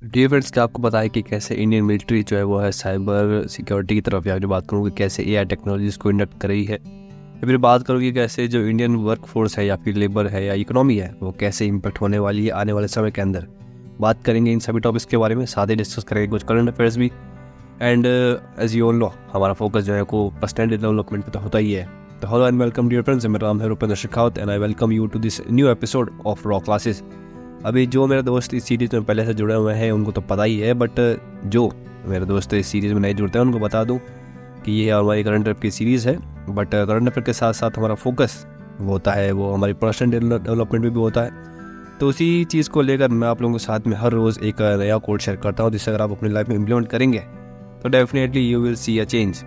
Dear friends, क्या आपको पता है कि कैसे इंडियन मिलिट्री जो है वो है साइबर सिक्योरिटी की तरफ, या फिर बात करूँ कि कैसे एआई टेक्नोलॉजीज को इंडक्ट कर रही है, या फिर बात करूँ कि कैसे जो इंडियन वर्क फोर्स है या फिर लेबर है या इकोनॉमी है वो कैसे इम्पैक्ट होने वाली है आने वाले समय के अंदर। बात करेंगे इन सभी टॉपिक्स के बारे में, साथ ही डिस्कस करेंगे कुछ करंट अफेयर्स भी। And as you all know, हमारा फोकस जो है को पर्सनैलिटी डेवलपमेंट पे तो होता ही है। तो hello and welcome dear friends, मेरा नाम है Rupendra Shekhawat and I welcome you to this new episode of रॉ क्लासेस। अभी जो मेरे दोस्त इस सीरीज़ में पहले से जुड़े हुए हैं उनको तो पता ही है, बट जो मेरे दोस्त इस सीरीज़ में नहीं जुड़ते हैं उनको बता दूं कि ये हमारी करंट अफेयर की सीरीज़ है। बट करंट अफेयर के साथ साथ हमारा फोकस वो होता है वो हमारी पर्सनल डेवलपमेंट में भी होता है। तो उसी चीज़ को लेकर मैं आप लोगों के साथ में हर रोज़ एक नया कोड शेयर करता हूँ, जिससे अगर आप अपनी लाइफ में इम्प्लीमेंट करेंगे तो definitely you will see a change.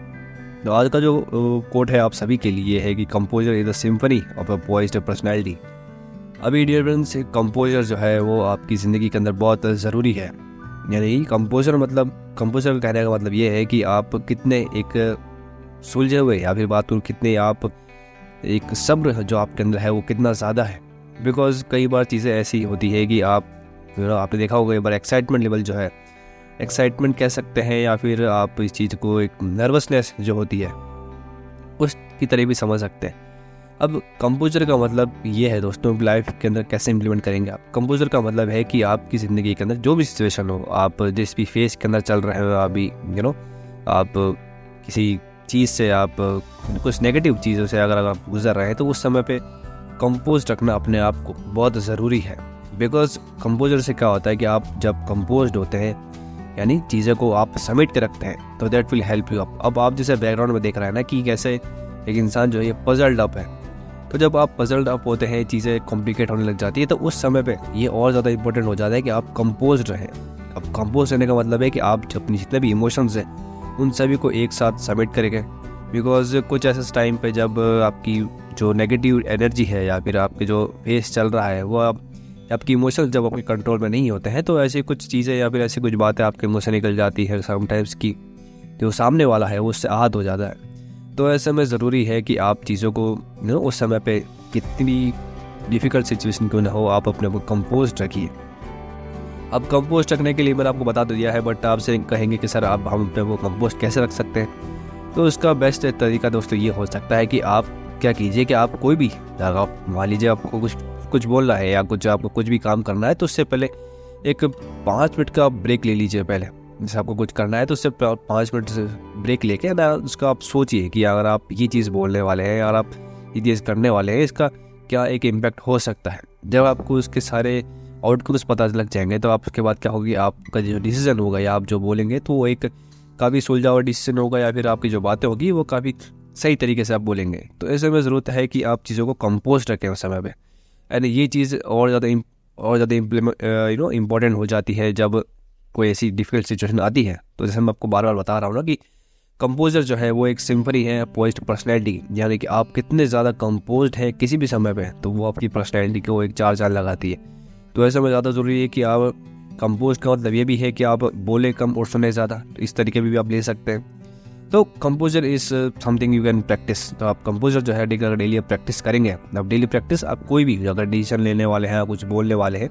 तो आज का जो कोड है आप सभी के लिए है कि composer is the symphony of a poised personality. अभी डियर फ्रेंड्स, कंपोजर जो है वो आपकी ज़िंदगी के अंदर बहुत ज़रूरी है। यानी कंपोजर कहने का मतलब ये है कि आप कितने एक सुलझे हुए, या फिर बात करूँ कितने आप एक सब्र जो आपके अंदर है वो कितना ज़्यादा है। बिकॉज कई बार चीज़ें ऐसी होती है कि आपने देखा होगा, एक बार एक्साइटमेंट लेवल जो है, एक्साइटमेंट कह सकते हैं या फिर आप इस चीज़ को एक नर्वसनेस जो होती है उसकी तरह भी समझ सकते हैं। अब कंपोजर का मतलब ये है दोस्तों, लाइफ के अंदर कैसे इम्प्लीमेंट करेंगे आप। कंपोजर का मतलब है कि आपकी ज़िंदगी के अंदर जो भी सिचुएशन हो, आप जिस भी फेस के अंदर चल रहे हो अभी, आप किसी चीज़ से, आप कुछ नेगेटिव चीज़ों से अगर आप गुजर रहे हैं तो उस समय पे कंपोज रखना अपने आप को बहुत ज़रूरी है। बिकॉज कंपोजर से क्या होता है कि आप जब कंपोज्ड होते हैं, यानी चीज़ों को आप समेट के रखते हैं, तो that will help you up. अब आप जैसे बैकग्राउंड में देख रहे हैं ना कि कैसे एक इंसान जो है ये पजल्ड अप है। तो जब आप पजल्ड अप होते हैं, चीज़ें कॉम्प्लिकेट होने लग जाती है, तो उस समय पे ये और ज़्यादा इंपॉर्टेंट हो जाता है कि आप कंपोज रहें। अब कंपोज रहने का मतलब है कि आप अपनी जितने भी इमोशंस हैं उन सभी को एक साथ समेट करेंगे। बिकॉज कुछ ऐसे टाइम पे जब आपकी जो नेगेटिव एनर्जी है या फिर आपके जो फेस चल रहा है वो आपकी इमोशंस जब आपके कंट्रोल में नहीं होते हैं, तो ऐसी कुछ चीज़ें या फिर ऐसी कुछ बातें आपके मुँह से निकल जाती है समटाइम्स की जो सामने वाला है वो उससे आहत हो जाता है। तो ऐसे में ज़रूरी है कि आप चीज़ों को उस समय पे कितनी डिफ़िकल्ट सिचुएशन क्यों ना हो, आप अपने को कंपोज रखिए। अब कंपोज रखने के लिए मैंने आपको बता तो दिया है, बट आपसे कहेंगे कि सर हम अपने को कंपोज कैसे रख सकते हैं। तो उसका बेस्ट तरीका दोस्तों ये हो सकता है कि आप क्या कीजिए कि आप कोई भी, आप मान लीजिए आपको कुछ बोलना है या आपको कुछ भी काम करना है, तो उससे पहले एक 5 मिनट का ब्रेक ले लीजिए। पहले जैसे आपको कुछ करना है तो उससे 5 मिनट ब्रेक लेके ना उसका आप सोचिए कि अगर आप ये चीज़ बोलने वाले हैं और आप ये चीज़ करने वाले हैं, इसका क्या एक इम्पैक्ट हो सकता है। जब आपको उसके सारे आउटकम्स पता लग जाएंगे तो आप उसके बाद क्या होगी, आपका जो डिसीजन होगा या आप जो बोलेंगे तो वो एक काफ़ी सुलझा हुआ डिसीजन होगा, या फिर आपकी जो बातें होगी वो काफ़ी सही तरीके से आप बोलेंगे। तो ऐसे में ज़रूरत है कि आप चीज़ों को कंपोज रखें उस समय पर। एंड ये चीज़ और ज़्यादा इम्पोर्टेंट हो जाती है जब कोई ऐसी डिफिकल्ट सिचुएशन आती है। तो जैसे मैं आपको बार बार बता रहा हूँ ना कि कंपोजर जो है वो एक सिम्फनी है पॉइज्ड पर्सनैलिटी। यानी कि आप कितने ज़्यादा कंपोज्ड हैं किसी भी समय पे, तो वो आपकी पर्सनैलिटी को एक चार चांद लगाती है। तो ऐसे में ज़्यादा ज़रूरी है कि आप कंपोज का मतलब ये भी है कि आप बोले कम और सुने ज़्यादा, तो इस तरीके भी आप ले सकते हैं। तो composer is something you can practice. तो आप कंपोजर जो है अगर डेली प्रैक्टिस करेंगे, अब डेली प्रैक्टिस आप कोई भी अगर डिसीजन लेने वाले हैं, कुछ बोलने वाले हैं,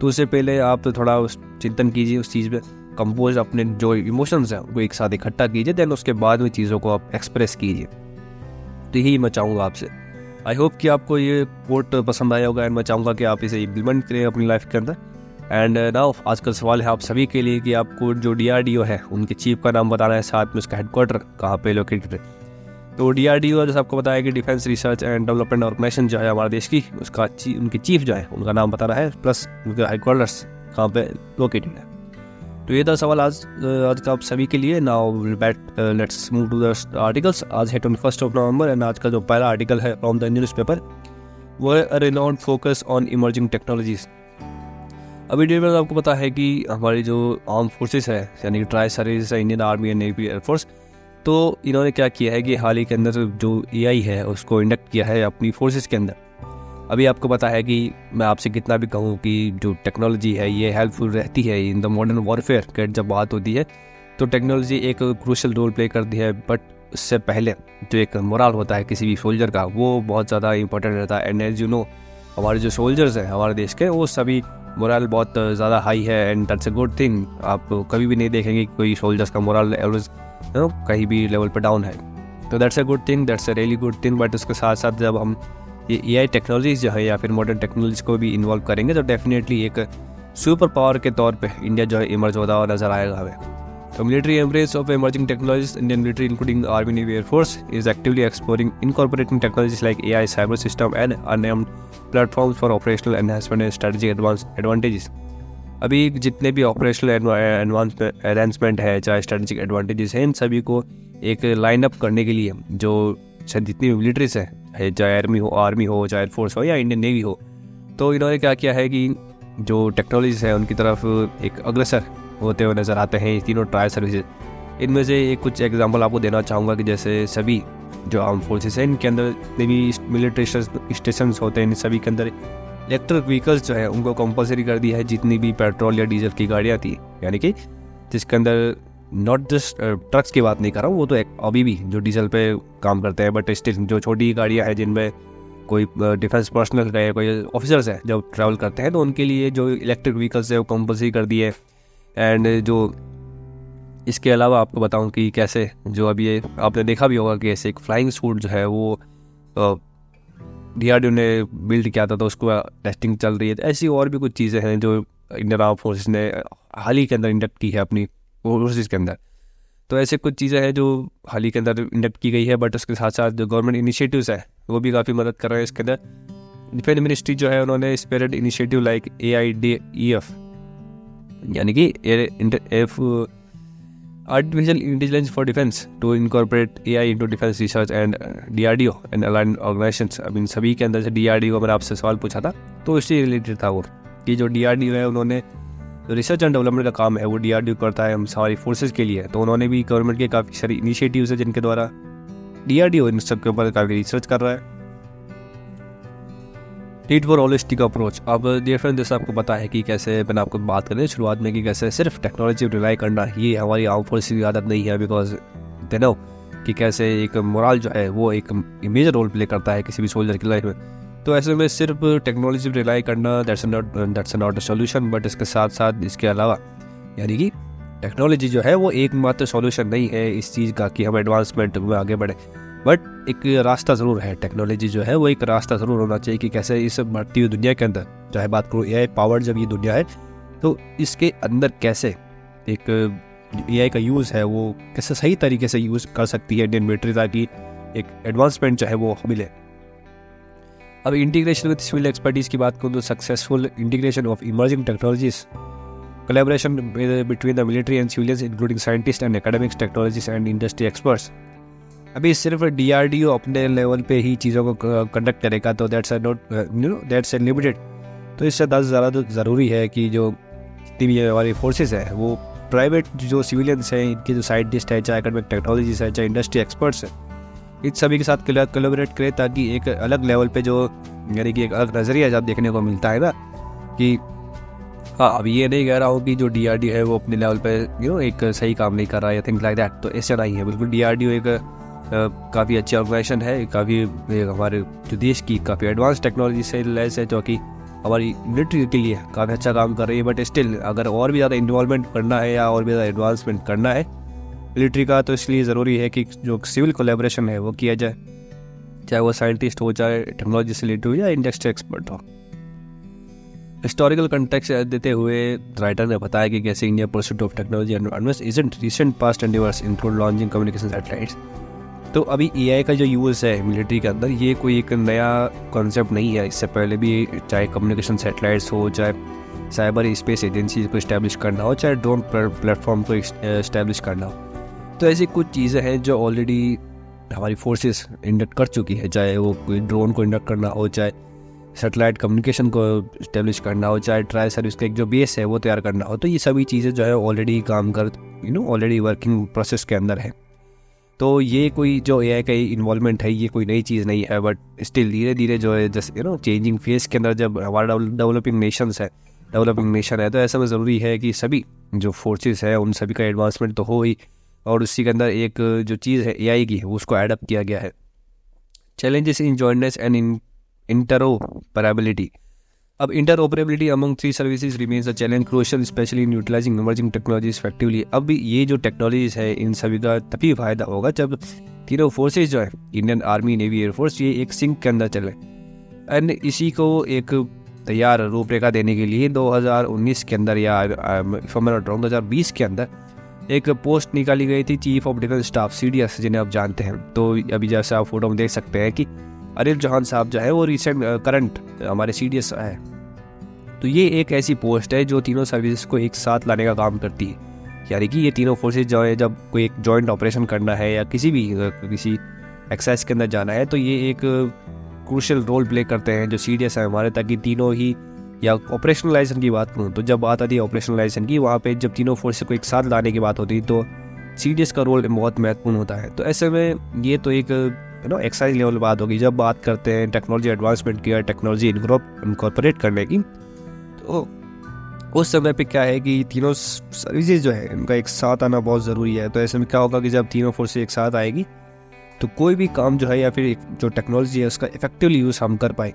तो उससे पहले आप थोड़ा चिंतन कीजिए उस चीज़ पे, कंपोज अपने जो इमोशंस हैं उनको एक साथ इकट्ठा कीजिए, देन उसके बाद में चीज़ों को आप एक्सप्रेस कीजिए। तो यही मैं चाहूँगा आपसे। आई होप कि आपको ये कोट पसंद आया होगा, एंड मैं चाहूँगा कि आप इसे इम्प्लीमेंट करें अपनी लाइफ के अंदर। एंड नाउ आज का सवाल है आप सभी के लिए कि आपको जो DRDO है उनके चीफ का नाम बताना है, साथ में उसका हेडक्वार्टर कहाँ पे लोकेटेड है। तो DRDO जैसे आपको बताया कि defence research and development organisation जो है हमारे देश की, उसका उनकी चीफ जो है उनका नाम बताना है, प्लस उनका हेडक्वार्टर्स कहाँ पे लोकेटेड है। तो ये था सवाल आज का आप सभी के लिए। Now let's move to the articles. आज है 21 नवंबर एंड आज का जो पहला आर्टिकल है फ्रॉम द न्यूज़पेपर वो है अ renowned focus on emerging technologies. अभी डेट में आपको पता है कि हमारी जो आर्म फोर्सेस है, यानी कि ट्राई सर्विस है, Indian army and navy air force, तो इन्होंने क्या किया है कि हाल ही के अंदर जो AI है उसको इंडक्ट किया है अपनी फोर्सेस के अंदर। अभी आपको पता है कि मैं आपसे कितना भी कहूँ कि जो टेक्नोलॉजी है ये हेल्पफुल रहती है इन द मॉडर्न वॉरफेयर की जब बात होती है, तो टेक्नोलॉजी एक क्रूशल रोल प्ले करती है। बट उससे पहले जो एक मोरल होता है किसी भी सोल्जर का, वो बहुत ज़्यादा इंपॉर्टेंट रहता है। एंड एज यू नो, हमारे जो सोल्जर्स हैं हमारे देश के, वो सभी मोरल बहुत ज़्यादा हाई है and that's a good thing. आप कभी भी नहीं देखेंगे कि कोई सोल्जर्स का मोरल ऑलवेज कहीं भी लेवल पर डाउन है, तो that's a good thing, that's a really good thing. But उसके साथ साथ जब हम ये AI टेक्नोलॉजीज जो है या फिर मॉडर्न टेक्नोलॉजी को भी इन्वॉल्व करेंगे तो डेफिनेटली एक सुपर पावर के तौर पे इंडिया जो है इमर्ज होता हुआ नजर आएगा हमें। तो military embrace of emerging technologies, Indian military including Army, Navy, Air Force is actively exploring incorporating technologies like AI, cyber system and unmanned platforms for operational enhancement and strategic advantages। अभी जितने भी operational advancement है चाहे strategic advantages हैं, इन सभी को एक line up करने के लिए जो जितनी मिलिट्रीज है चाहे आर्मी हो चाहे एयरफोर्स हो या इंडियन नेवी हो, तो इन्होंने क्या किया है कि जो टेक्नोलॉजीज है उनकी तरफ एक अग्रसर होते हुए नज़र आते हैं ये तीनों ट्रायल सर्विसेज। इनमें से एक कुछ एग्जांपल आपको देना चाहूँगा कि जैसे सभी जो आर्म फोर्सेस हैं इनके अंदर जितने भी मिलिट्री स्टेशन होते हैं इन सभी के अंदर इलेक्ट्रिक व्हीकल्स जो है उनको कंपलसरी कर दिया है। जितनी भी पेट्रोल या डीजल की गाड़ियाँ थी, यानी कि जिसके अंदर नॉट जस्ट ट्रक्स की बात नहीं कर रहा हूँ, वो तो अभी भी जो डीजल पे काम करते हैं, बट स्टिल जो छोटी गाड़ियाँ हैं जिनमें कोई डिफेंस पर्सनल है कोई ऑफिसर्स हैं जब ट्रैवल करते हैं, तो उनके लिए जो इलेक्ट्रिक व्हीकल्स है वो कंपलसरी कर दिए। एंड जो इसके अलावा आपको बताऊं कि कैसे जो अभी ये आपने देखा भी होगा कि ऐसे एक फ्लाइंग सूट जो है वो DRDO ने बिल्ड किया था, तो उसको टेस्टिंग चल रही है। तो ऐसी और भी कुछ चीज़ें हैं जो इंडियन आर्म फोर्सेस ने हाल ही के अंदर इंडक्ट की है अपनी फोर्सेस के अंदर। तो ऐसे कुछ चीज़ें हैं जो हाल ही के अंदर इंडक्ट की गई है, बट उसके साथ साथ जो गवर्नमेंट इनिशिएटिव्स है वो भी काफ़ी मदद कर रहे हैं इसके अंदर। डिफेंस मिनिस्ट्री जो है उन्होंने स्पिरिट इनिशिएटिव लाइक AIDEF यानी कि artificial intelligence for defence to incorporate AI into defence research and DRDO and allied organisations. अब इन सभी के अंदर से DRDO मैंने आपसे सवाल पूछा था तो इससे रिलेटेड था वो कि जो DRDO है उन्होंने रिसर्च एंड डेवलपमेंट का काम है वो DRDO करता है हम हमारी फोर्सेज के लिए। तो उन्होंने भी गवर्नमेंट के काफ़ी सारी इनिशिएटिव्स है जिनके द्वारा DRDO इन सब के ऊपर काफ़ी रिसर्च कर रहा है। Need for holistic approach. अब डियर फ्रेंड, जैसे आपको पता है कि कैसे मैंने आपको बात करें शुरुआत में कि कैसे सिर्फ टेक्नोलॉजी पर रिलाई करना ये हमारी आर्म फोर्सेस की आदत नहीं है, बिकॉज दे नो कि कैसे एक मोरल जो है वो एक मेजर रोल प्ले करता है किसी भी सोल्जर की लाइफ में। तो ऐसे में सिर्फ टेक्नोलॉजी पर रिलाई करना that's not a solution, but इसके साथ साथ इसके अलावा यानी कि टेक्नोलॉजी जो है वो एकमात्र सॉल्यूशन नहीं है इस चीज़ का कि हम एडवांसमेंट में आगे बढ़े, बट एक रास्ता ज़रूर है। टेक्नोलॉजी जो है वो एक रास्ता ज़रूर होना चाहिए कि कैसे इस बढ़ती हुई दुनिया के अंदर, चाहे बात करूँ AI पावर्ड जब ये दुनिया है, तो इसके अंदर कैसे एक AI का यूज़ है वो कैसे सही तरीके से यूज़ कर सकती है इंडियन मिलिट्री ताकि एक एडवांसमेंट जो है वो मिले। अब इंटीग्रेशन विद सिविल एक्सपर्टीज़ की बात करूँ तो successful integration of emerging technologies, collaboration between the military and civilians including scientists and academics, technologists and industry experts। अभी सिर्फ DRDO अपने लेवल पे ही चीज़ों को कंडक्ट करेगा तो दैट्स लिमिटेड। तो इससे ज़्यादा ज़रूरी है कि जो जितनी भी हमारी फोर्सेस है वो प्राइवेट जो सिविलियंस हैं, इनके जो साइंटिस्ट है, चाहे एकेडमिक टेक्नोलॉजीज है, चाहे इंडस्ट्री एक्सपर्ट्स हैं, इन सभी के साथ कोलैबोरेट करें ताकि एक अलग लेवल पे जो यानी कि एक अलग नज़रिया जब देखने को मिलता है ना कि हाँ, अब ये नहीं कह रहा हूँ कि जो DRDO है वो अपने लेवल पे एक सही काम नहीं कर रहा है या थिंग्स लाइक दैट, तो ऐसा नहीं है। बिल्कुल DRDO एक काफ़ी अच्छी ऑर्गेनाइजेशन है, काफ़ी हमारे जो देश की काफ़ी एडवांस टेक्नोलॉजी से लैस है जो कि हमारी मिलिट्री के लिए काफ़ी अच्छा काम कर रही है। बट स्टिल अगर और भी ज़्यादा इन्वॉल्वमेंट करना है या और भी ज़्यादा एडवांसमेंट करना है मिलिट्री का, तो इसलिए ज़रूरी है कि जो सिविल कोलैबोरेशन है वो किया जाए, चाहे वो साइंटिस्ट हो, चाहे टेक्नोलॉजी से रिलेटेड हो या इंडस्ट्री एक्सपर्ट हो। हिस्टोरिकल कंटेक्स्ट देते हुए राइटर ने बताया कि कैसे India pursuit of technology advance isn't recent past endeavours include launching communication satellites. तो अभी AI का जो यूज़ है मिलिट्री के अंदर ये कोई एक नया कॉन्सेप्ट नहीं है। इससे पहले भी चाहे कम्युनिकेशन सैटेलाइट्स हो, चाहे साइबर स्पेस एजेंसी को इस्टेब्लिश करना हो, चाहे ड्रोन प्लेटफॉर्म को इस्टेब्लिश करना हो, तो ऐसी कुछ चीज़ें हैं जो ऑलरेडी हमारी फोर्सेस इंडक्ट कर चुकी है, चाहे वो कोई ड्रोन को इंडक्ट करना हो, चाहे सैटेलाइट कम्युनिकेशन को इस्टेब्लिश करना हो, चाहे ट्राई सर्विस का एक जो बेस है वो तैयार करना हो। तो ये सभी चीज़ें जो है ऑलरेडी काम कर ऑलरेडी वर्किंग प्रोसेस के अंदर है। तो ये कोई जो AI का इन्वॉल्वमेंट है ये कोई नई चीज़ नहीं है, बट स्टिल धीरे धीरे जो है जस्ट चेंजिंग फेस के अंदर जब हमारा डेवलपिंग नेशन है तो ऐसा में ज़रूरी है कि सभी जो फोर्सेस है उन सभी का एडवांसमेंट तो हो ही, और उसी के अंदर एक जो चीज़ है AI की उसको एडप्ट किया गया है। Challenges in jointness and in interoperability. अब interoperability among three services remains a challenge crucial specially in utilising emerging technologies effectively. अब ये जो टेक्नोलॉजीज है इन सभी का तभी फायदा होगा जब तीनों फोर्सेज जो है इंडियन आर्मी, नेवी, एयरफोर्स, ये एक सिंक के अंदर चले। एंड इसी को एक तैयार रूपरेखा देने के लिए 2019 के अंदर या 2020 के अंदर एक पोस्ट निकाली गई थी chief of defence staff CDS, जिन्हें आप जानते हैं। तो अभी जैसे आप फोटो में देख सकते हैं कि अनिल चौहान साहब जो है वो रिसेंट करंट हमारे CDS है। तो ये एक ऐसी पोस्ट है जो तीनों सर्विसेज को एक साथ लाने का काम करती है। यानी कि ये तीनों फोर्सेज जो है जब कोई एक जॉइंट ऑपरेशन करना है या किसी एक्सरसाइज के अंदर जाना है, तो ये एक क्रूशियल रोल प्ले करते हैं जो CDS है हमारे, ताकि तीनों ही, या ऑपरेशनलाइजेशन की बात करूँ तो जब बात आती है ऑपरेशनलाइजेशन की, वहाँ पे जब तीनों फोर्स को एक साथ लाने की बात होती है तो CDS का रोल बहुत महत्वपूर्ण होता है। तो ऐसे में ये तो एक एक्सरसाइज लेवल बात होगी। जब बात करते हैं टेक्नोलॉजी एडवांसमेंट की या टेक्नोलॉजी इनकॉर्पोरेट करने की, तो उस समय पे क्या है कि तीनों सर्विसेज जो है इनका एक साथ आना बहुत ज़रूरी है। तो ऐसे में क्या होगा कि जब तीनों फोर्सेज एक साथ आएगी तो कोई भी काम जो है या फिर जो टेक्नोलॉजी है उसका इफेक्टिवली यूज़ हम कर पाए।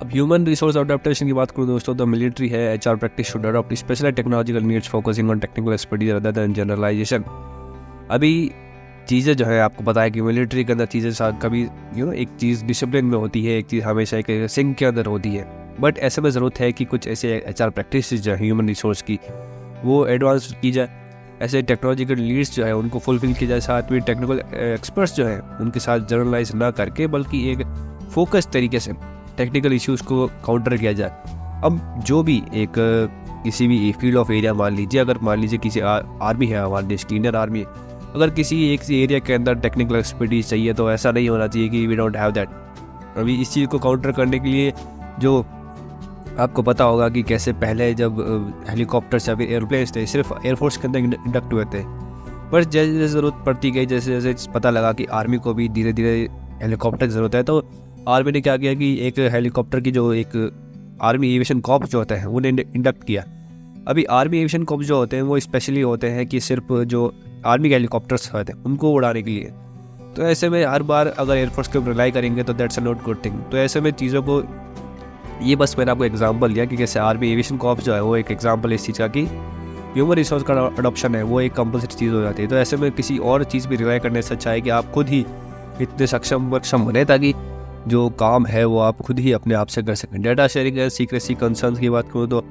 अब ह्यूमन रिसोर्स अडॉप्टेशन की बात करूँ दोस्तों, तो मिलिट्री है HR practice should adopt special technological needs focusing on technical expertise other than generalisation. अभी चीज़ें जो है आपको पता है कि मिलिट्री के अंदर चीज़ें कभी एक चीज़ डिसिप्लिन में होती है, एक चीज़ हमेशा एक सिंक के अंदर होती है। बट ऐसे में ज़रूरत है कि कुछ ऐसे HR प्रैक्टिस जो है ह्यूमन रिसोर्स की वो एडवांस की जाए, ऐसे टेक्नोलॉजिकल लीड्स जो है उनको फुलफिल किया जाए, साथ में टेक्निकल एक्सपर्ट्स जो है उनके साथ जनरलाइज ना करके बल्कि एक फोकस तरीके से टेक्निकल इश्यूज़ को काउंटर किया जाए। अब जो भी एक किसी भी फील्ड ऑफ एरिया मान लीजिए, अगर मान लीजिए किसी आर्मी है हमारे देश की, इंडियन आर्मी है, अगर किसी एक एरिया के अंदर टेक्निकल एक्सपर्टीज चाहिए तो ऐसा नहीं होना चाहिए कि वी डोंट हैव दैट। अभी इस चीज़ को काउंटर करने के लिए जो आपको पता होगा कि कैसे पहले जब हेलीकॉप्टर्स या फिर एयरप्लेन्स थे सिर्फ एयरफोर्स के अंदर इंडक्ट हुए थे, पर जैसे जैसे ज़रूरत पड़ती गई, जैसे जैसे पता लगा कि आर्मी को भी धीरे धीरे हेलीकॉप्टर की ज़रूरत है, तो आर्मी ने क्या किया कि एक हेलीकॉप्टर की जो एक आर्मी एविएशन कॉर्प्स जो होता है उन्हें इंडक्ट किया। अभी आर्मी एविएशन कॉर्प्स जो होते हैं वो स्पेशली होते हैं कि सिर्फ जो आर्मी के हेलीकॉप्टर्स होते हैं उनको उड़ाने के लिए। तो ऐसे में हर बार अगर एयरफोर्स के ऊपर रिलाई करेंगे तो that's a not good thing. तो ऐसे में चीज़ों को, ये बस मैंने आपको एग्जांपल दिया कि कैसे आर्मी एविएशन कॉर्प्स जो है वो एक एग्जांपल इस चीज़ का कि ह्यूमन रिसोर्स का अडॉप्शन है वो एक कंपल्सरी चीज़ हो जाती है। तो ऐसे में किसी और चीज़ भी रिलाई करने से अच्छा है कि आप खुद ही इतने सक्षम बने ताकि जो काम है वो आप खुद ही अपने आप से कर सकें। Data sharing and secrecy concern की बात करूँ तो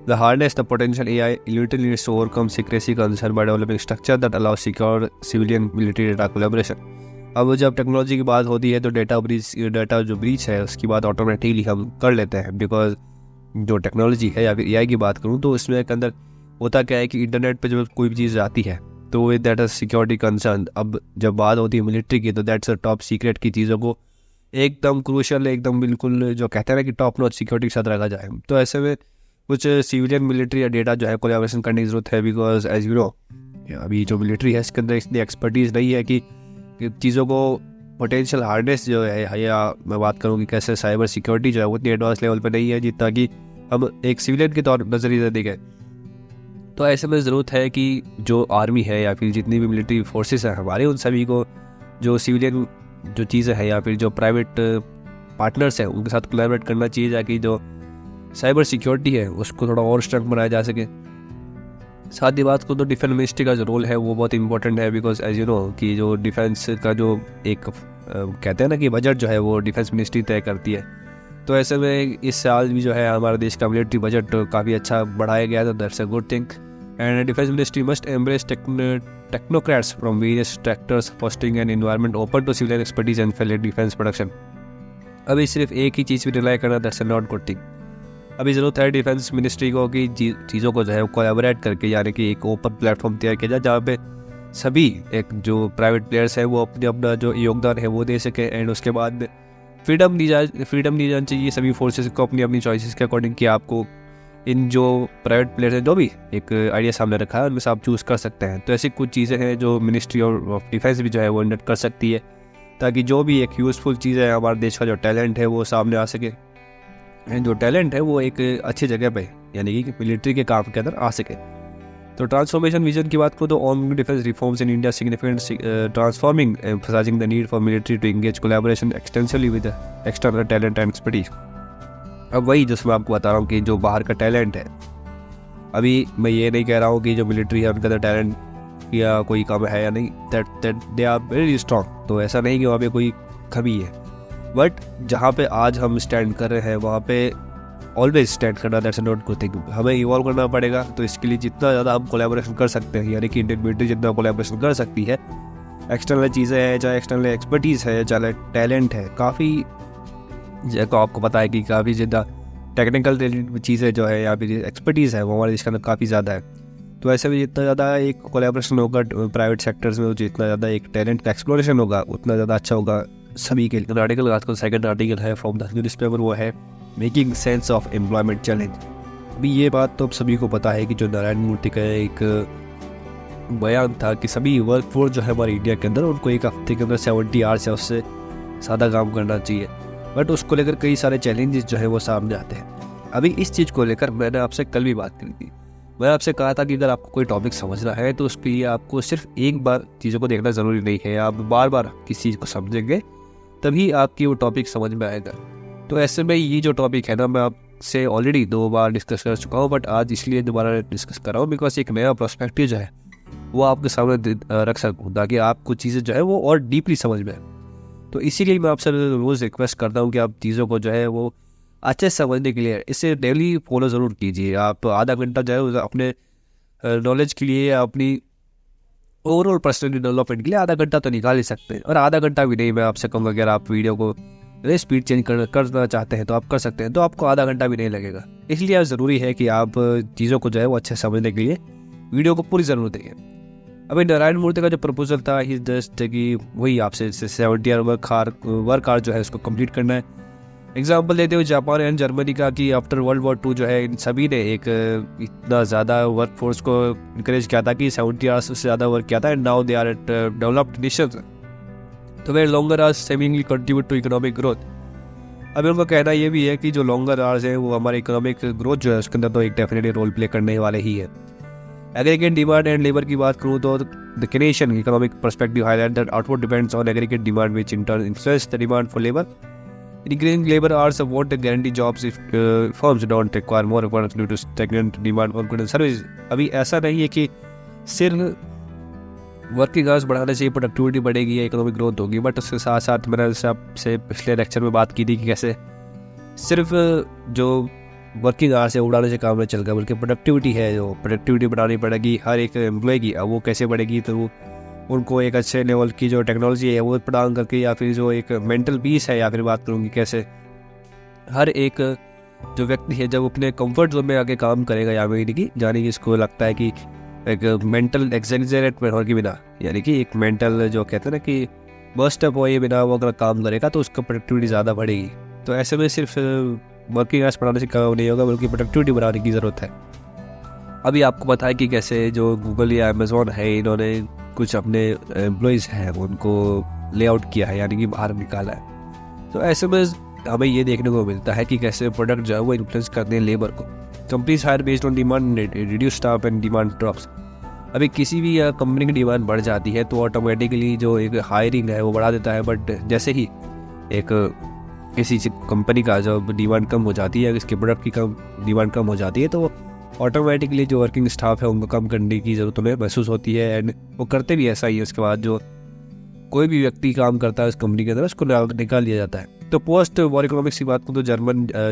the harness the potential AI little needs to overcome secrecy concern by developing structure that allow secure civilian military data collaboration. अब जब टेक्नोलॉजी की बात होती है तो डेटा जो ब्रीच है उसकी बात ऑटोमेटिकली हम कर लेते हैं, बिकॉज जो टेक्नोलॉजी है या फिर AI की बात करूँ तो उसमें के अंदर होता क्या है कि इंटरनेट पे जब कोई भी चीज़ आती है तो दैट इज सिक्योरिटी कंसर्न। अब जब बात होती है मिलिट्री की तो दैट्स अ टॉप सीक्रेट की चीज़ों को एकदम क्रूशियल, एकदम बिल्कुल जो कहते हैं ना कि टॉप नॉच सिक्योरिटी के साथ रखा जाए। तो ऐसे में कुछ सिविलियन मिलिट्री या डेटा जो है कोलैबोरेशन करने की ज़रूरत है, बिकॉज एज यू नो अभी जो मिलिट्री है इसके अंदर इतनी एक्सपर्टीज़ नहीं है कि चीज़ों को पोटेंशियल हार्डनेस जो है, या मैं बात करूँ कि कैसे साइबर सिक्योरिटी जो है वो इतनी एडवांस लेवल पर नहीं है जितना कि हम एक सिविलियन के तौर नज़रिए से देखें। तो ऐसे में ज़रूरत है कि जो आर्मी है या फिर जितनी भी मिलिट्री फोर्सेस हैं हमारे, उन सभी को जो सिविलियन जो चीज़ें हैं या फिर जो प्राइवेट पार्टनर्स हैं उनके साथ कोलैबोरेट करना चाहिए ताकि जो साइबर सिक्योरिटी है उसको थोड़ा और स्ट्रॉन्ग बनाया जा सके। साथ ही बात को तो डिफेंस मिनिस्ट्री का जो रोल है वो बहुत इंपॉर्टेंट है, बिकॉज एज यू नो कि जो डिफेंस का जो एक कहते हैं ना कि बजट जो है वो डिफेंस मिनिस्ट्री तय करती है। तो ऐसे में इस साल भी जो है हमारे देश का मिलिट्री बजट काफ़ी अच्छा बढ़ाया गया था, that's a good thing. And defence ministry must embrace technocrats from various sectors fostering an environment open to civilian expertise and fair defense production। अभी सिर्फ एक ही चीज़ पे रिलाई करना दैट्स नॉट गुड थिंग। अभी ज़रूरत है डिफेंस मिनिस्ट्री को कि चीज़ों को जो है कोलैबोरेट करके, यानी कि एक ओपन प्लेटफॉर्म तैयार किया जाए जहाँ पे सभी एक जो प्राइवेट प्लेयर्स है वो अपना जो योगदान है वो दे सके। एंड उसके बाद फ्रीडम दी जानी चाहिए सभी फोर्सेस को अपनी अपनी चॉइसेस के अकॉर्डिंग कि आपको इन जो प्राइवेट प्लेयर्स हैं जो भी एक आइडिया सामने रखा है उनमें से आप चूज़ कर सकते हैं। तो ऐसी कुछ चीज़ें हैं जो मिनिस्ट्री ऑफ डिफेंस भी जो है वो इंडक्ट कर सकती है ताकि जो भी एक यूज़फुल चीज़ है, हमारे देश का जो टैलेंट है वो सामने आ सके, एंड जो टैलेंट है वो एक अच्छी जगह पे यानी कि मिलिट्री के काम के अंदर आ सके। तो ट्रांसफॉर्मेशन विजन की बात करूँ तो on defence reforms in India significant transforming emphasising the need for military to engage collaboration extensively with external talent and expertise. अब वही जिसमें आपको बता रहा हूँ कि जो बाहर का टैलेंट है, अभी मैं ये नहीं कह रहा हूँ कि जो मिलिट्री है उनका अंदर टैलेंट या कोई कम है या नहीं, that they are very strong, तो ऐसा नहीं कि वहाँ पे कोई कमी है। बट जहाँ पे आज हम स्टैंड कर रहे हैं वहाँ पे ऑलवेज स्टैंड करना दैट्स नॉट गुड थिंग। हमें इवॉल्व करना पड़ेगा, तो इसके लिए जितना ज़्यादा हम कोलैबोरेशन कर सकते हैं, यानी कि इंडियन मिलिट्री जितना कोलैबोरेशन कर सकती है, एक्सटर्नल चीज़ें हैं, चाहे एक्सटर्नल एक्सपर्टीज़ है, चाहे टैलेंट है, काफ़ी जैसे आपको पता है कि काफ़ी ज़्यादा टेक्निकल चीज़ें जो है या फिर एक्सपर्टीज़ है वो हमारे देश के अंदर काफ़ी ज़्यादा है। तो ऐसे में जितना ज़्यादा एक कोलैबोरेशन होगा प्राइवेट सेक्टर्स में, जितना ज़्यादा एक टैलेंट का एक्सप्लोरेशन होगा उतना ज़्यादा अच्छा होगा सभी के लिए। आर्टिकल आजकल सेकंड आर्टिकल है फ्रॉम द न्यूज़पेपर, वो है making sense of employment challenge. अभी ये बात तो अब सभी को पता है कि जो नारायण मूर्ति का एक बयान था कि सभी वर्कफोर्स जो है हमारे इंडिया के अंदर उनको एक हफ्ते के अंदर 70 आवर्स या उससे ज़्यादा काम करना चाहिए, बट उसको लेकर कई सारे चैलेंजेस जो है वो सामने आते हैं। अभी इस चीज़ को लेकर मैंने आपसे कल भी बात करी थी। मैं आपसे कहा था कि अगर आपको कोई टॉपिक समझना है तो उसके लिए आपको सिर्फ एक बार चीज़ों को देखना ज़रूरी नहीं है, आप बार बार किसी चीज़ को समझेंगे तभी आपकी वो टॉपिक समझ में आएगा। तो ऐसे में ये जो टॉपिक है ना, मैं आपसे ऑलरेडी 2 बार डिस्कस कर चुका हूँ, बट आज इसलिए दोबारा डिस्कस कर रहा हूँ बिकॉज एक नया पर्सपेक्टिव जो है वो आपके सामने रख सकूँ ताकि आपको चीज़ें जो है वो और डीपली समझ में आए। तो इसीलिए मैं आपसे रोज़ रिक्वेस्ट करता हूँ कि आप चीज़ों को जो है वो अच्छे से समझने के लिए इसे डेली फॉलो ज़रूर कीजिए। आप आधा घंटा जो है अपने नॉलेज के लिए, अपनी ओवरऑल पर्सनल डेवलपमेंट के लिए आधा घंटा तो निकाल ही सकते हैं। और आधा घंटा भी नहीं, मैं आपसे कहूँगा अगर आप वीडियो को स्पीड चेंज करना चाहते हैं तो आप कर सकते हैं, तो आपको आधा घंटा भी नहीं लगेगा। इसलिए अब ज़रूरी है कि आप चीज़ों को जो है वो अच्छे समझने के लिए वीडियो को पूरी ज़रूर देंगे। अभी नारायण मूर्ति का जो प्रपोजल था ही जस्ट कि वही आपसे 70 वर्क आवर जो है उसको कंप्लीट करना है। एग्जाम्पल देते हुए जापान एंड जर्मनी का कि आफ्टर वर्ल्ड वॉर 2 जो है इन सभी ने एक इतना ज़्यादा वर्क फोर्स को इंकरेज किया था कि 70 आवर्स से ज़्यादा वर्क किया था, and now they are at developed nations, तो वे longer hours savingly contribute to economic growth. अभी उनका कहना ये भी है कि जो लॉन्गर आवर्स है वो हमारे इकोनॉमिक ग्रोथ जो है उसके अंदर तो एक डेफिनेटली रोल प्ले करने वाले ही है। एग्रीगेट डिमांड एंड लेबर की बात करूँ तो the Canadian economic perspective highlight that output depends on aggregate demand which in turn influence the demand for labour. Increasing labor hours won't guarantee jobs if firms don't require more workers due to stagnant demand for goods and services। अभी ऐसा नहीं है कि सिर्फ working hours बढ़ाने से productivity बढ़ेगी या इकोनॉमिक ग्रोथ होगी, बट उसके साथ साथ मैंने आपसे पिछले लेक्चर में बात की थी कि कैसे सिर्फ जो वर्किंग आवर्स है उड़ाने से काम नहीं चलेगा, बल्कि प्रोडक्टिविटी है जो प्रोडक्टिविटी बढ़ानी पड़ेगी हर एक एम्प्लॉय की। अब वो कैसे बढ़ेगी, तो वो उनको एक अच्छे लेवल की जो टेक्नोलॉजी है वो प्रदान करके, या फिर जो एक मेंटल पीस है, या फिर बात करूँगी कैसे हर एक जो व्यक्ति है जब अपने कंफर्ट जोन में आके काम करेगा, या फिर कि जाने की इसको लगता है कि एक मेंटल एक्सैजरेट होने के बिना, यानी कि एक मेंटल जो कहते हैं ना कि बर्स्ट अप हुए बिना वो अगर काम करेगा तो उसका प्रोडक्टिविटी ज़्यादा बढ़ेगी। तो ऐसे में सिर्फ वर्किंग आवर्स बढ़ाने से काम नहीं होगा, बल्कि प्रोडक्टिविटी बढ़ाने की ज़रूरत है। अभी आपको पता है कि कैसे जो गूगल या अमेज़ॉन है इन्होंने कुछ अपने एम्प्लॉयज़ हैं उनको लेआउट किया है, यानी कि बाहर निकाला है। तो ऐसे में हमें ये देखने को मिलता है कि कैसे प्रोडक्ट जो है वो इन्फ्लुएंस करते हैं लेबर को। Companies hire based on demand, reduce staff and demand drops. अभी किसी भी कंपनी की डिमांड बढ़ जाती है तो ऑटोमेटिकली जो एक हायरिंग है वो बढ़ा देता है, बट जैसे ही एक किसी कंपनी का जब डिमांड कम हो जाती है, इसके प्रोडक्ट की डिमांड कम हो जाती है, तो ऑटोमेटिकली जो वर्किंग स्टाफ है उनको कम करने की ज़रूरत उन्हें महसूस होती है, एंड वो करते भी ऐसा ही है। उसके बाद जो कोई भी व्यक्ति काम करता है उस कंपनी के अंदर उसको निकाल दिया जाता है। तो पोस्ट वॉर इकोनॉमिक्स की बात करूँ तो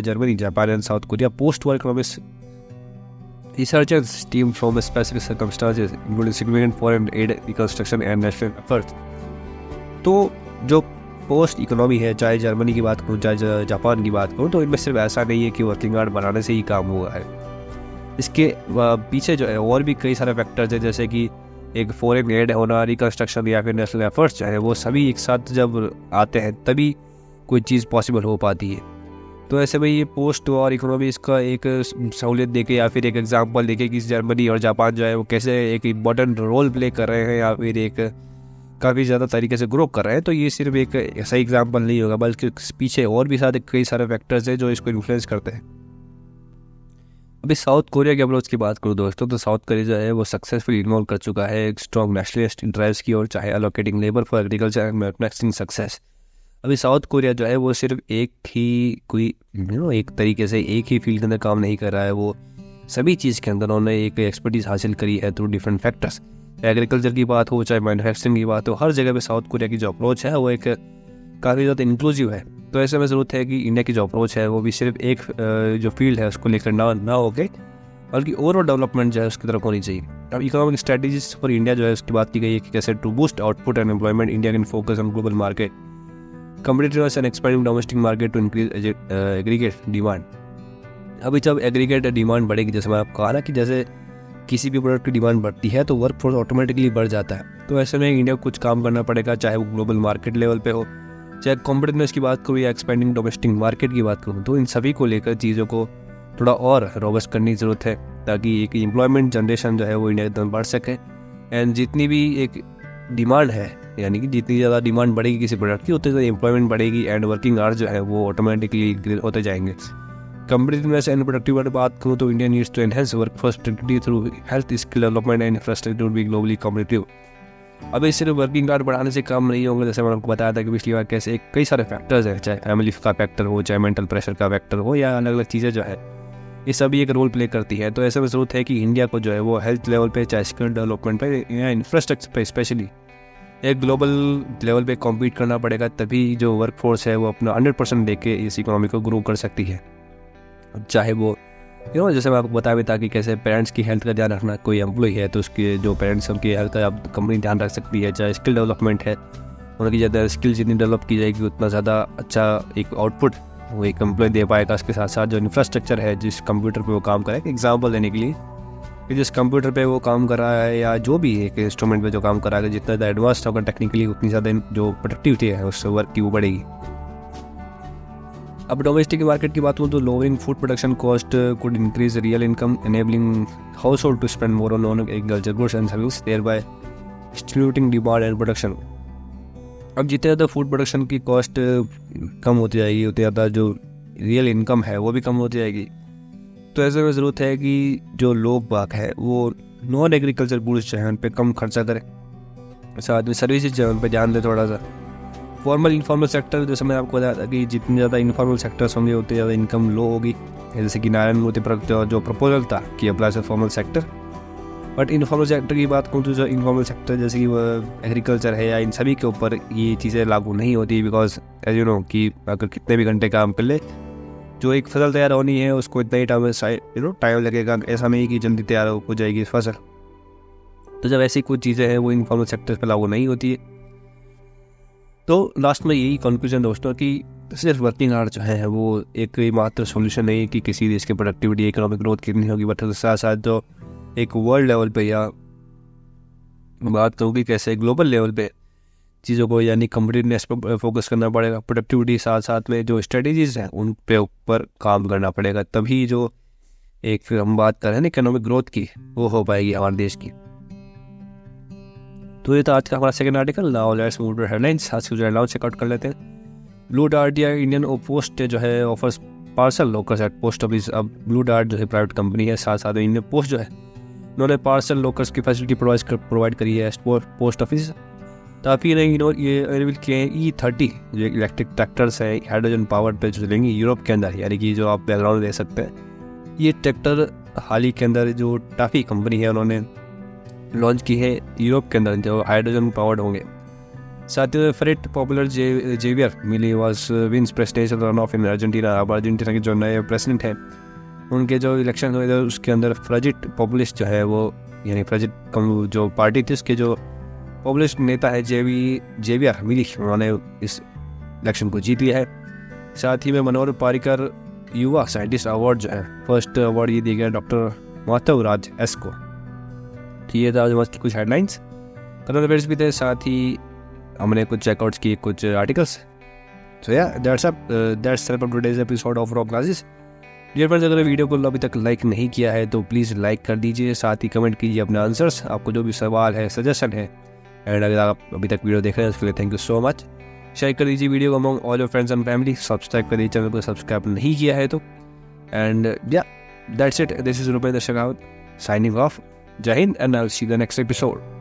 Germany, Japan and south Korea post war economics researchers team from specific circumstances including significant foreign aid, reconstruction and national efforts। तो जो पोस्ट इकोनॉमी है, चाहे जर्मनी की बात करूँ चाहे जापान की बात करूँ, तो इनमें सिर्फ ऐसा नहीं है कि वर्किंग आवर्स बढ़ाने से ही काम हुआ है। इसके पीछे जो है और भी कई सारे फैक्टर्स हैं, जैसे कि एक फॉरेन एड होना, रिकन्स्ट्रक्शन या फिर नेशनल एफर्ट्स चाहे वो सभी एक साथ जब आते हैं तभी कोई चीज़ पॉसिबल हो पाती है। तो ऐसे में ये पोस्ट वॉर इकोनॉमी इसका एक सहूलियत देके या फिर एक एग्जांपल देके कि जर्मनी और जापान जो है वो कैसे एक इम्पॉर्टेंट रोल प्ले कर रहे हैं या फिर एक काफ़ी ज़्यादा तरीके से ग्रो कर रहे हैं, तो ये सिर्फ एक ऐसा एग्जांपल नहीं होगा, बल्कि पीछे और भी सारे कई सारे फैक्टर्स हैं जो इसको इन्फ्लुएंस करते हैं। अभी साउथ कोरिया के अप्रोच की बात करूँ दोस्तों, तो साउथ कोरिया जो है वो सक्सेसफुली इन्वॉल्व कर चुका है एक स्ट्रॉन्ग नेशनलिस्ट इंटरेस्ट की ओर, चाहे allocating labour for agriculture and manufacturing success. अभी साउथ कोरिया जो है वो सिर्फ एक ही कोई एक तरीके से एक ही फील्ड के अंदर काम नहीं कर रहा है, वो सभी चीज़ के अंदर उन्होंने एक एक्सपर्टीज़ हासिल करी है थ्रू डिफरेंट फैक्टर्स। एग्रीकल्चर की बात हो चाहे मैन्युफैक्चरिंग की बात हो, हर जगह पे साउथ कोरिया की जो अप्रोच है वो एक काफ़ी ज़्यादा इंक्लूसिव है। तो ऐसे में ज़रूरत है कि इंडिया की जो अप्रोच है वो भी सिर्फ एक जो फील्ड है उसको लेकर ना हो गए, बल्कि ओवरऑल डेवलपमेंट जो है उसकी तरफ होनी चाहिए। अब इकोनॉमिक स्ट्रेटजीज फॉर इंडिया जो है उसकी बात की गई है कि कैसे to boost output and employment India can focus on global market competitiveness and expanding domestic market to increase aggregate demand. अभी जब एग्रीगेट डिमांड बढ़ेगी, जैसे मैं आपको कहा ना कि जैसे किसी भी प्रोडक्ट की डिमांड बढ़ती है तो वर्क फोर्स ऑटोमेटिकली बढ़ जाता है। तो ऐसे में इंडिया को कुछ काम करना पड़ेगा, चाहे वो ग्लोबल मार्केट लेवल पे हो, चाहे कॉम्पिटिटिवनेस की बात करूँ या एक्सपेंडिंग डोमेस्टिक मार्केट की बात करूँ, तो इन सभी को लेकर चीज़ों को थोड़ा और रोबस्ट करने की ज़रूरत है ताकि एक एम्प्लॉयमेंट जनरेशन जो है वो इंडिया के अंदर बढ़ सके। एंड जितनी भी एक डिमांड है, यानी कि जितनी ज़्यादा डिमांड बढ़ेगी किसी प्रोडक्ट की, उतनी ज़्यादा एम्प्लॉयमेंट बढ़ेगी एंड वर्किंग आवर्स जो है वो ऑटोमेटिकली इंक्रीज होते जाएंगे। कम्पिटिटिवनेस एंड प्रोडक्टिविटी बात करूँ तो India needs to enhance workforce productivity through health skill development and infrastructure to be globally competitive. अब इस सिर्फ वर्किंग आवर बढ़ाने से काम नहीं होगा, जैसे मैंने आपको बताया था कि पिछली बार कैसे कई सारे फैक्टर्स हैं, चाहे फैमिली का फैक्टर हो, चाहे मेंटल प्रेशर का फैक्टर हो, या अलग अलग चीज़ें जो है ये सभी एक रोल प्ले करती है। तो ऐसे में ज़रूरत है कि इंडिया को जो है वो हेल्थ लेवल पे, चाहे स्किल डेवलपमेंट पे या इंफ्रास्ट्रक्चर पे स्पेशली एक ग्लोबल लेवल पे कॉम्पीट करना पड़ेगा, तभी जो वर्क फोर्स है वो अपना 100% देके इस इकोनॉमी को ग्रो कर सकती है। चाहे वो जैसे मैं आपको बता भी था कि कैसे पेरेंट्स की हेल्थ का ध्यान रखना, कोई एम्प्लॉय है तो उसके जो पेरेंट्स उनकी हेल्थ का कंपनी ध्यान रख सकती है, चाहे स्किल डेवलपमेंट है, उनकी ज़्यादा स्किल जितनी डेवलप की जाएगी उतना ज़्यादा अच्छा एक आउटपुट वो एक एम्प्लॉय दे पाएगा। उसके साथ साथ जो इंफ्रास्ट्रक्चर है, जिस कंप्यूटर पे वो काम करेगा, एग्जांपल देने के लिए कि जिस कंप्यूटर पे वो काम कर रहा है या जो भी एक इंस्ट्रूमेंट पे जो काम कर रहा है, जितना ज़्यादा एडवांस होगा टेक्निकली उतनी ज़्यादा जो प्रोडक्टिविटी है उस वर्क की वो बढ़ेगी। अब डोमेस्टिक मार्केट की बात करूँ तो lowering food production cost could increase real income, enabling household to spend more on agriculture goods and service, thereby stimulating demand and production. अब जितने ज़्यादा फूड प्रोडक्शन की कॉस्ट कम होती जाएगी, उतनी ज़्यादा जो रियल इनकम है वो भी कम होती जाएगी। तो ऐसे में ज़रूरत है कि जो लोग बाग है वो नॉन एग्रीकल्चर गुड्स जो है उन पर कम खर्चा करें, साथ में सर्विसेज जो है उन पर ध्यान दें थोड़ा सा। फॉर्मल इनफॉर्मल सेक्टर, जैसे मैं आपको बताया था कि जितनी ज़्यादा इनफॉर्मल सेक्टर्स होंगे उतनी ज़्यादा इनकम लो होगी। जैसे कि नारायण मूर्ति पर जो प्रपोजल था कि अप्लाई से formal sector, but informal sector की बात करूँ तो जो इनफॉर्मल सेक्टर जैसे कि एग्रीकल्चर है या इन सभी के ऊपर ये चीज़ें लागू नहीं होती, बिकॉज एज यू नो कि अगर कितने भी घंटे काम कर ले, जो एक फसल तैयार होनी है उसको इतना ही टाइम लगेगा, ऐसा नहीं कि जल्दी तैयार हो जाएगी फसल। तो जब ऐसी कुछ चीज़ें हैं वो इनफॉर्मल सेक्टर पर लागू नहीं होती है। तो लास्ट में यही कंक्लूजन दोस्तों कि सिर्फ वर्किंग आवर जो है वो एक मात्र सॉल्यूशन नहीं है कि किसी देश की प्रोडक्टिविटी इकोनॉमिक ग्रोथ कितनी होगी, बट साथ साथ जो एक वर्ल्ड लेवल पे या बात करूँ कि कैसे ग्लोबल लेवल पे चीज़ों को यानी कम्पिटिटिवनेस पर फोकस करना पड़ेगा, प्रोडक्टिविटी साथ साथ में जो स्ट्रेटजीज हैं उन पे ऊपर काम करना पड़ेगा, तभी जो एक हम बात कर रहे हैं ना इकोनॉमिक ग्रोथ की वो हो पाएगी हमारे देश की। तो ये था आज का हमारा second article. Now let's move to headlines. आज की जो हेडलाइन चेकआउट कर लेते हैं। ब्लू डार्ट या इंडियन पोस्ट जो है offers parcel lockers at post office. अब ब्लू डार्ट जो है प्राइवेट कंपनी है, साथ साथ इंडियन पोस्ट जो है उन्होंने पार्सल लॉकर्स की फैसिलिटी प्रोवाइड करी है पोस्ट ऑफिस, ताकि ये अवेलेबल किए हैं E30 जो इलेक्ट्रिक ट्रैक्टर्स है हाइड्रोजन पावर्ड पे जो चलेंगे यूरोप के अंदर, यानी कि जो आप बैकग्राउंड दे सकते हैं। ये ट्रैक्टर हाल ही के अंदर जो टाफी कंपनी है उन्होंने लॉन्च की है यूरोप के अंदर, जो हाइड्रोजन पावर्ड होंगे। साथ ही far right popular Javier Milei was wins presidential run off in Argentina. अब अर्जेंटीना के जो नए प्रेसिडेंट हैं उनके जो इलेक्शन हुए थे उसके अंदर फ्रजिट पॉपुलिस्ट जो है वो यानी फ्रजिट जो पार्टी थी उसके जो पॉपुलिस्ट नेता है जेवियर मिली, उन्होंने इस इलेक्शन को जीत लिया है। साथ ही में मनोहर पारिकर युवा साइंटिस्ट अवार्ड जो है फर्स्ट अवार्ड ये दिया गया डॉक्टर माधव राज एस को। तो ये था आज की कुछ हेडलाइंस, करंट अफेयर्स भी थे, साथ ही हमने कुछ चेकआउट्स किए कुछ articles. So yeah that's today's episode of rock classes. Dear friends, अगर वीडियो को अभी तक लाइक नहीं किया है तो प्लीज़ लाइक कर दीजिए, साथ ही कमेंट कीजिए अपने आंसर्स, आपको जो भी सवाल है सजेशन है। एंड अगर आप अभी तक वीडियो देख रहे हैं उसके लिए thank you so much. Share कर दीजिए वीडियो को among all your friends and family. Subscribe कर दीजिए चैनल को सब्सक्राइब नहीं किया है तो। एंड या that's it, this is Rupendra Shekhawat signing off. Jai Hind and I will see the next episode.